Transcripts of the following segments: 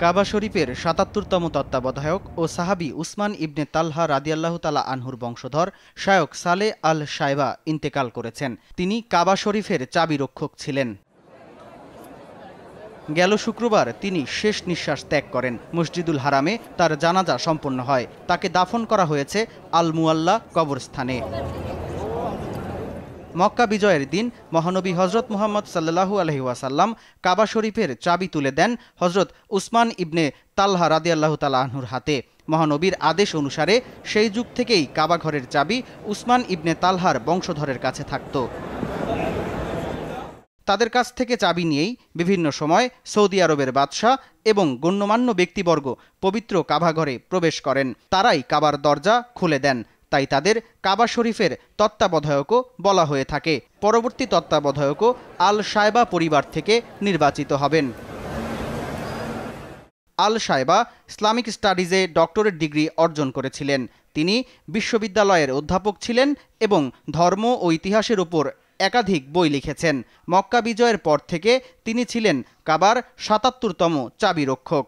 কাবা শরীফের ৭৭তম তত্ত্বাবধায়ক ও সাহাবী উসমান ইবনে তালহা রাদিয়াল্লাহু তাআলা আনহুর বংশধর শায়খ সালেহ আল শায়বা ইন্তেকাল করেছেন। তিনি কাবা শরীফের চাবিরক্ষক ছিলেন। গেল শুক্রবার তিনি শেষ নিঃশ্বাস ত্যাগ করেন। মসজিদুল হারামে তার জানাজা সম্পন্ন হয়। তাকে দাফন করা হয়েছে আল মুআল্লা কবরস্থানে। মক্কা বিজয়ের দিন মহানবী হযরত মুহাম্মদ সাল্লাল্লাহু আলাইহি ওয়াসাল্লাম কাবা শরীফের চাবি তুলে দেন হযরত উসমান ইবনে তালহা রাদিয়াল্লাহু তাআলা আনহুর হাতে। মহানবীর আদেশ অনুসারে সেই যুগ থেকেই কাবা ঘরের চাবি উসমান ইবনে তালহার বংশধরের কাছে থাকত। তাদের কাছ থেকে চাবি নিয়েই বিভিন্ন সময় সৌদি আরবের বাদশাহ এবং গণ্যমান্য ব্যক্তিবর্গ পবিত্র কাবা ঘরে প্রবেশ করেন। তারাই কাবার দরজা খুলে দেন। তাই তাদের কাবা শরীফের তত্ত্বাবধায়কও বলা হয়ে থাকে। পরবর্তী তত্ত্বাবধায়কও আল শায়বা পরিবার থেকে নির্বাচিত হবেন। আল শায়বা ইসলামিক স্টাডিজে ডক্টরেট ডিগ্রি অর্জন করেছিলেন। তিনি বিশ্ববিদ্যালয়ের অধ্যাপক ছিলেন এবং ধর্ম ও ইতিহাসের উপর একাধিক বই লিখেছেন। মক্কা বিজয়ের পর থেকে তিনি ছিলেন কাবার ৭৭তম চাবিরক্ষক।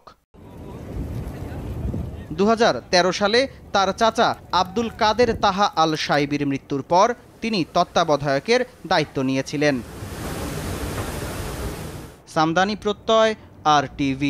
২০১৩ সালে তার চাচা আব্দুল কাদের তাহা আল শাইবির মৃত্যুর পর তিনি তত্ত্বাবধায়কের দায়িত্ব নিয়েছিলেন। সামদানি প্রত্যয়, RTV।